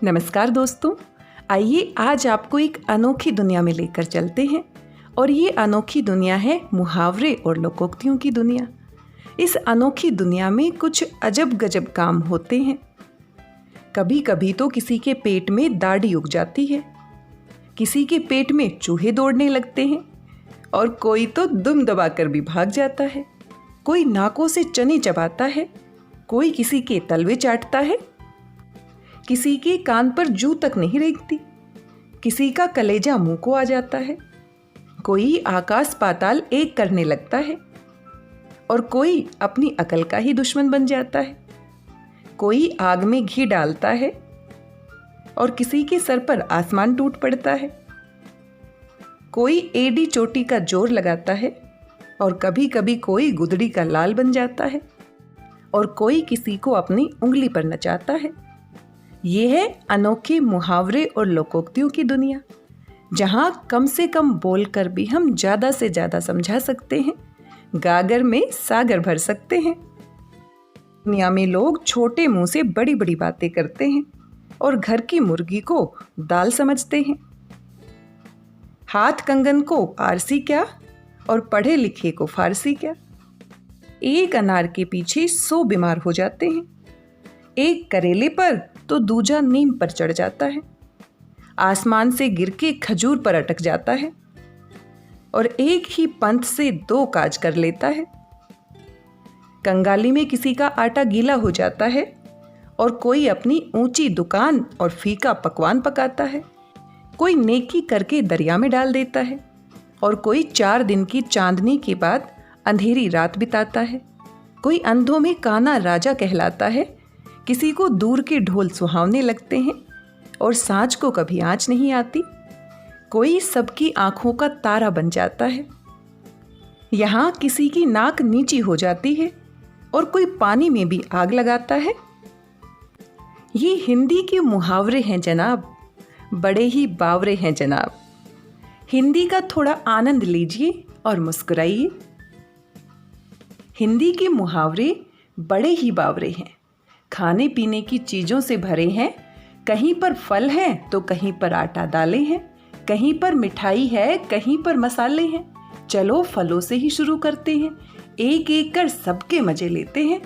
नमस्कार दोस्तों, आइए आज आपको एक अनोखी दुनिया में लेकर चलते हैं। और ये अनोखी दुनिया है मुहावरे और लोकोक्तियों की दुनिया। इस अनोखी दुनिया में कुछ अजब गजब काम होते हैं। कभी कभी तो किसी के पेट में दाढ़ी उग जाती है, किसी के पेट में चूहे दौड़ने लगते हैं और कोई तो दुम दबाकर भी भाग जाता है। कोई नाकों से चने चबाता है, कोई किसी के तलवे चाटता है, किसी के कान पर जू तक नहीं रेंगती, किसी का कलेजा मुंह को आ जाता है, कोई आकाश पाताल एक करने लगता है और कोई अपनी अकल का ही दुश्मन बन जाता है। कोई आग में घी डालता है और किसी के सर पर आसमान टूट पड़ता है। कोई एड़ी चोटी का जोर लगाता है और कभी कभी कोई गुदड़ी का लाल बन जाता है और कोई किसी को अपनी उंगली पर नचाता है। ये है अनोखे मुहावरे और लोकोक्तियों की दुनिया, जहाँ कम से कम बोलकर भी हम ज़्यादा से ज़्यादा समझा सकते हैं, गागर में सागर भर सकते हैं। दुनिया में लोग छोटे मुंह से बड़ी बड़ी बातें करते हैं और घर की मुर्गी को दाल समझते हैं। हाथ कंगन को आरसी क्या और पढ़े लिखे को फारसी क्या। एक अनार के पीछे 100 बीमार हो जाते हैं, एक करेले पर तो दूजा नीम पर चढ़ जाता है, आसमान से गिर के खजूर पर अटक जाता है और एक ही पंथ से 2 काज कर लेता है। कंगाली में किसी का आटा गीला हो जाता है और कोई अपनी ऊंची दुकान और फीका पकवान पकाता है। कोई नेकी करके दरिया में डाल देता है और कोई 4 दिन की चांदनी के बाद अंधेरी रात बिताता है। कोई अंधों में काना राजा कहलाता है, किसी को दूर के ढोल सुहावने लगते हैं और सांझ को कभी आँच नहीं आती। कोई सबकी आंखों का तारा बन जाता है। यहाँ किसी की नाक नीची हो जाती है और कोई पानी में भी आग लगाता है। ये हिंदी के मुहावरे हैं जनाब, बड़े ही बावरे हैं जनाब। हिंदी का थोड़ा आनंद लीजिए और मुस्कुराइए। हिंदी के मुहावरे बड़े ही बावरे हैं, खाने पीने की चीज़ों से भरे हैं। कहीं पर फल हैं तो कहीं पर आटा दालें हैं, कहीं पर मिठाई है कहीं पर मसाले हैं। चलो फलों से ही शुरू करते हैं, एक एक कर सबके मजे लेते हैं।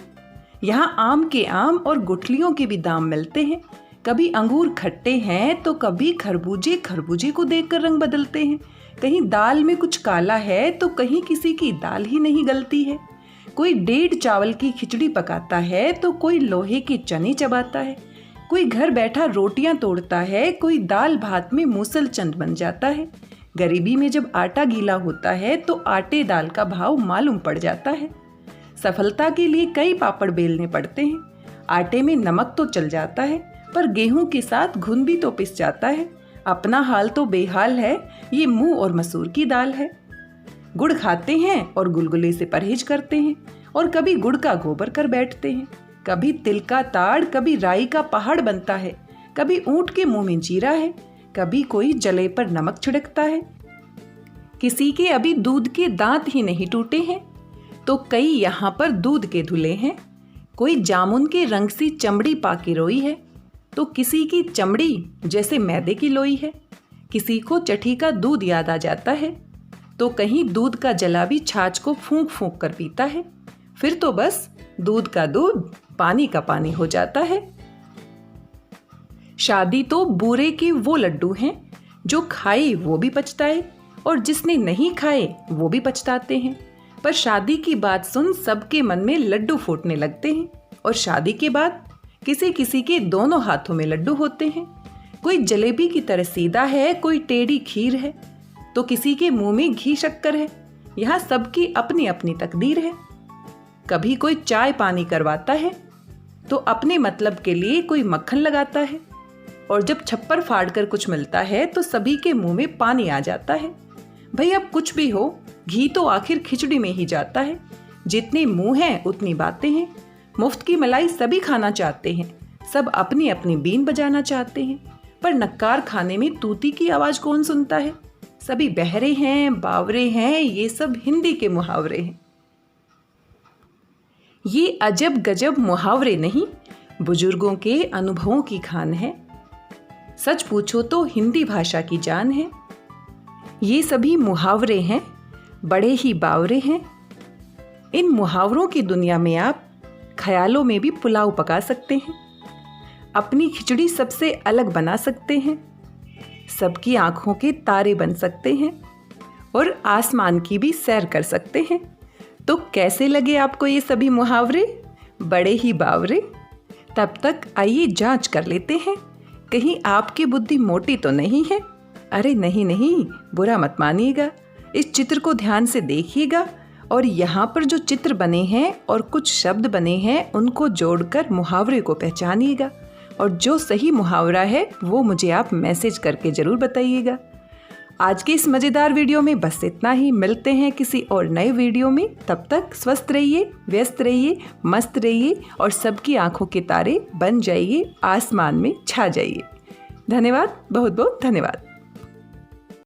यहाँ आम के आम और गुठलियों के भी दाम मिलते हैं। कभी अंगूर खट्टे हैं तो कभी खरबूजे खरबूजे को देखकर रंग बदलते हैं। कहीं दाल में कुछ काला है तो कहीं किसी की दाल ही नहीं गलती है। कोई 1.5 चावल की खिचड़ी पकाता है तो कोई लोहे के चने चबाता है। कोई घर बैठा रोटियां तोड़ता है, कोई दाल भात में मूसल चंद बन जाता है। गरीबी में जब आटा गीला होता है तो आटे दाल का भाव मालूम पड़ जाता है। सफलता के लिए कई पापड़ बेलने पड़ते हैं। आटे में नमक तो चल जाता है पर गेहूं के साथ घुन भी तो पिस जाता है। अपना हाल तो बेहाल है, ये मूंग और मसूर की दाल है। गुड़ खाते हैं और गुलगुले से परहेज करते हैं और कभी गुड़ का गोबर कर बैठते हैं। कभी तिल का ताड़, कभी राई का पहाड़ बनता है, कभी ऊंट के मुंह में जीरा है, कभी कोई जले पर नमक छिड़कता है। किसी के अभी दूध के दांत ही नहीं टूटे हैं तो कई यहाँ पर दूध के धुले हैं। कोई जामुन के रंग सी चमड़ी पाके रोई है तो किसी की चमड़ी जैसे मैदे की लोई है। किसी को चठी का दूध याद आ जाता है तो कहीं दूध का जला भी छाछ को फूंक फूंक कर पीता है। फिर तो बस दूध का दूध पानी का पानी हो जाता है। शादी तो बूरे के वो लड्डू हैं जो खाए वो भी पछताए और जिसने नहीं खाए वो भी पछताते हैं। पर शादी की बात सुन सबके मन में लड्डू फूटने लगते हैं और शादी के बाद किसी किसी के दोनों हाथों में लड्डू होते हैं। कोई जलेबी की तरह सीधा है, कोई टेढ़ी खीर है तो किसी के मुंह में घी शक्कर है। यहाँ सबकी अपनी अपनी तकदीर है। कभी कोई चाय पानी करवाता है तो अपने मतलब के लिए कोई मक्खन लगाता है और जब छप्पर फाड़ कर कुछ मिलता है तो सभी के मुंह में पानी आ जाता है। भाई अब कुछ भी हो, घी तो आखिर खिचड़ी में ही जाता है। जितने मुंह हैं उतनी बातें हैं। मुफ्त की मलाई सभी खाना चाहते हैं, सब अपनी अपनी बीन बजाना चाहते हैं, पर नक्कार खाने में तूती की आवाज कौन सुनता है। सभी बहरे हैं, बावरे हैं, ये सब हिंदी के मुहावरे हैं। ये अजब गजब मुहावरे नहीं, बुजुर्गों के अनुभवों की खान है। सच पूछो तो हिंदी भाषा की जान है। ये सभी मुहावरे हैं, बड़े ही बावरे हैं। इन मुहावरों की दुनिया में आप ख्यालों में भी पुलाव पका सकते हैं, अपनी खिचड़ी सबसे अलग बना सकते हैं, सबकी आंखों के तारे बन सकते हैं और आसमान की भी सैर कर सकते हैं। तो कैसे लगे आपको ये सभी मुहावरे, बड़े ही बावरे? तब तक आइए जांच कर लेते हैं, कहीं आपकी बुद्धि मोटी तो नहीं है। अरे नहीं नहीं, बुरा मत मानिएगा। इस चित्र को ध्यान से देखिएगा और यहाँ पर जो चित्र बने हैं और कुछ शब्द बने हैं उनको जोड़कर मुहावरे को पहचानिएगा और जो सही मुहावरा है वो मुझे आप मैसेज करके ज़रूर बताइएगा। आज के इस मज़ेदार वीडियो में बस इतना ही। मिलते हैं किसी और नए वीडियो में। तब तक स्वस्थ रहिए, व्यस्त रहिए, मस्त रहिए और सबकी आंखों के तारे बन जाइए, आसमान में छा जाइए। धन्यवाद, बहुत बहुत धन्यवाद।